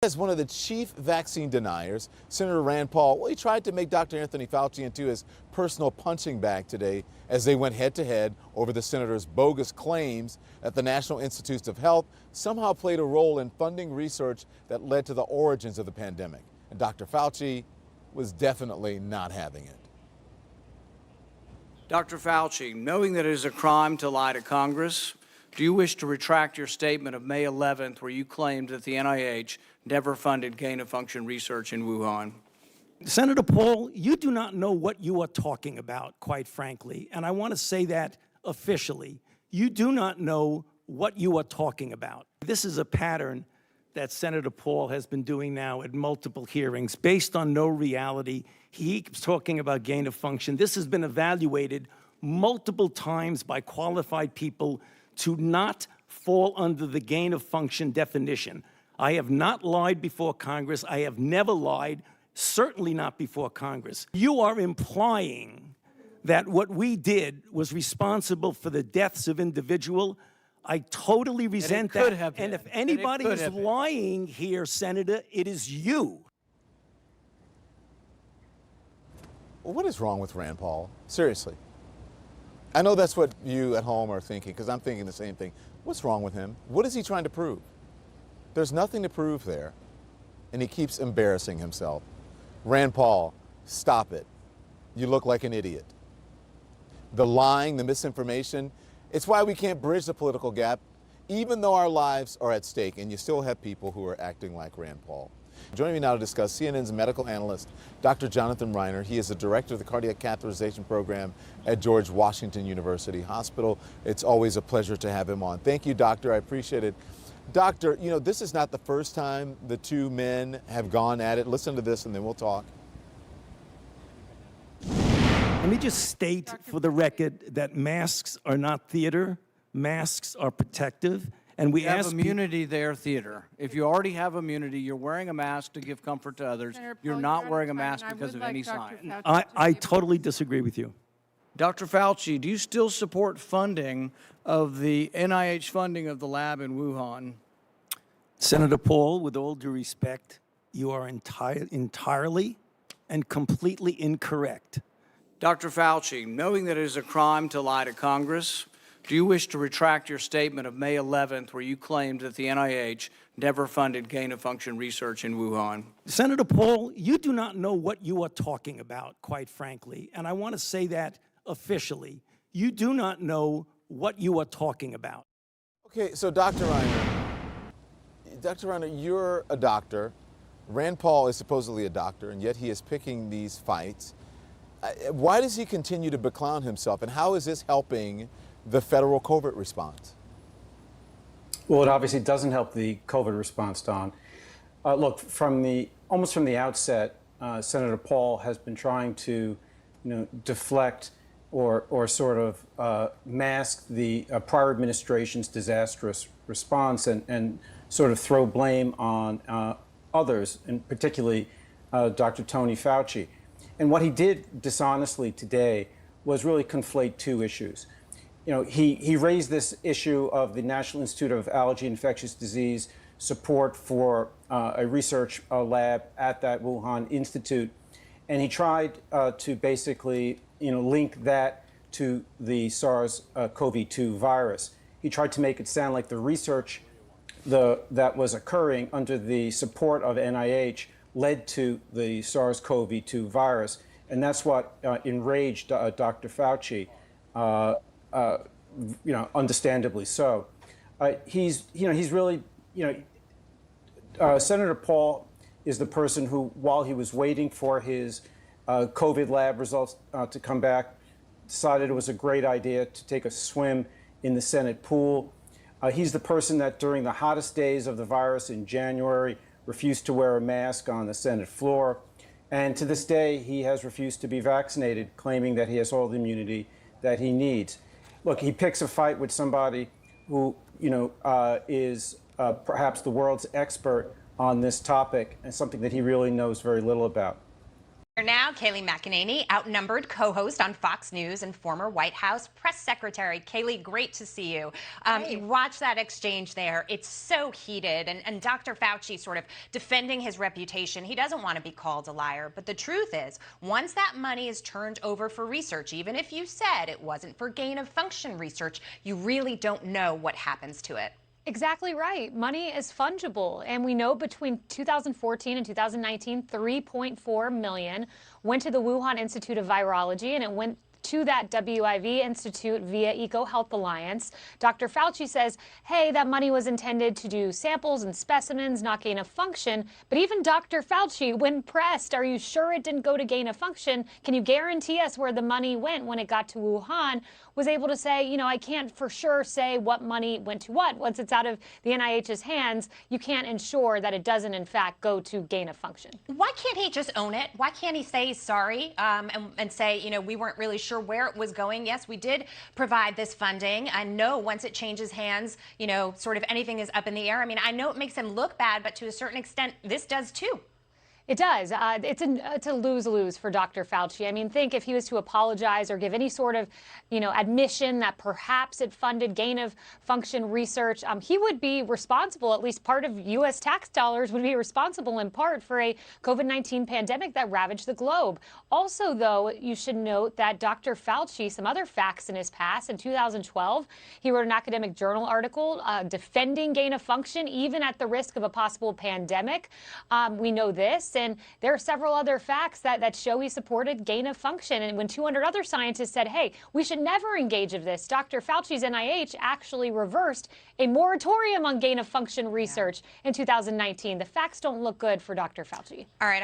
As one of the chief vaccine deniers, Senator Rand Paul, well, he tried to make Dr. Anthony Fauci into his personal punching bag today as they went head to head over the senator's bogus claims that the National Institutes of Health somehow played a role in funding research that led to the origins of the pandemic. And Dr. Fauci was definitely not having it. Dr. Fauci, knowing that it is a crime to lie to Congress, do you wish to retract your statement of May 11th where you claimed that the NIH never funded gain-of-function research in Wuhan? Senator Paul, you do not know what you are talking about, quite frankly, and I want to say that officially. You do not know what you are talking about. This is a pattern that Senator Paul has been doing now at multiple hearings based on no reality. He keeps talking about gain of function. This has been evaluated multiple times by qualified people to not fall under the gain of function definition. I have not lied before Congress. I have never lied, certainly not before Congress. You are implying that what we did was responsible for the deaths of individuals. I totally resent that. And if anybody is lying here, Senator, it is you. What is wrong with Rand Paul? Seriously. I know that's what you at home are thinking, because I'm thinking the same thing. What's wrong with him? What is he trying to prove? There's nothing to prove there, and he keeps embarrassing himself. Rand Paul, stop it. You look like an idiot. The lying, the misinformation, it's why we can't bridge the political gap, even though our lives are at stake, and you still have people who are acting like Rand Paul. Joining me now to discuss, CNN's medical analyst, Dr. Jonathan Reiner. He is the director of the Cardiac Catheterization Program at George Washington University Hospital. It's always a pleasure to have him on. Thank you, doctor. I appreciate it. Doctor, you know, this is not the first time the two men have gone at it. Listen to this and then we'll talk. Let me just state for the record that masks are not theater. Masks are protective. And we have immunity there, theater. If you already have immunity, you're wearing a mask to give comfort to others. You're not wearing a mask because of any sign. I totally disagree with you. Dr. Fauci, do you still support funding of the NIH funding of the lab in Wuhan? Senator Paul, with all due respect, you are entirely and completely incorrect. Dr. Fauci, knowing that it is a crime to lie to Congress, do you wish to retract your statement of May 11th where you claimed that the NIH never funded gain-of-function research in Wuhan? Senator Paul, you do not know what you are talking about, quite frankly, and I want to say that officially. You do not know what you are talking about. Okay, so Dr. Reiner, you're a doctor. Rand Paul is supposedly a doctor, and yet he is picking these fights. Why does he continue to beclown himself, and how is this helping the federal COVID response? Well, it obviously doesn't help the COVID response, Don. Look, almost from the outset, Senator Paul has been trying to, deflect or sort of mask the prior administration's disastrous response and sort of throw blame on others, and particularly Dr. Tony Fauci. And what he did dishonestly today was really conflate two issues. He raised this issue of the National Institute of Allergy and Infectious Disease support for a research lab at that Wuhan Institute, and he tried to basically, link that to the SARS-CoV-2 virus. He tried to make it sound like the research that was occurring under the support of NIH led to the SARS-CoV-2 virus, and that's what enraged Dr. Fauci. Understandably so. He's really, Senator Paul is the person who, while he was waiting for his COVID lab results to come back, decided it was a great idea to take a swim in the Senate pool. He's the person that during the hottest days of the virus in January refused to wear a mask on the Senate floor. And to this day, he has refused to be vaccinated, claiming that he has all the immunity that he needs. Look, he picks a fight with somebody who, is perhaps the world's expert on this topic and something that he really knows very little about. Now, Kayleigh McEnany, outnumbered co-host on Fox News and former White House press secretary. Kayleigh, great to see you. You watch that exchange there. It's so heated, and Dr. Fauci sort of defending his reputation. He doesn't want to be called a liar, but the truth is, once that money is turned over for research, even if you said it wasn't for gain-of-function research, you really don't know what happens to it. Exactly right. Money is fungible. And we know between 2014 and 2019, 3.4 million went to the Wuhan Institute of Virology, and it went to that WIV Institute via EcoHealth Alliance. Dr. Fauci says, hey, that money was intended to do samples and specimens, not gain of function. But even Dr. Fauci, when pressed, are you sure it didn't go to gain of function? Can you guarantee us where the money went when it got to Wuhan? Was able to say, you know, I can't for sure say what money went to what. Once it's out of the NIH's hands, you can't ensure that it doesn't, in fact, go to gain of function. Why can't he just own it? Why can't he say sorry and say, you know, we weren't really sure where it was going? Yes, we did provide this funding. I know once it changes hands, you know, sort of anything is up in the air. I mean, I know it makes him look bad, but to a certain extent, this does too. It does. It's a lose-lose for Dr. Fauci. I mean, think if he was to apologize or give any sort of, you know, admission that perhaps it funded gain-of-function research, he would be responsible, at least part of U.S. tax dollars would be responsible in part for a COVID-19 pandemic that ravaged the globe. Also, though, you should note that Dr. Fauci, some other facts in his past, in 2012, he wrote an academic journal article defending gain-of-function, even at the risk of a possible pandemic. We know this. And there are several other facts that show he supported gain of function. And when 200 other scientists said, hey, we should never engage in this, Dr. Fauci's NIH actually reversed a moratorium on gain of function research in 2019. The facts don't look good for Dr. Fauci. All right.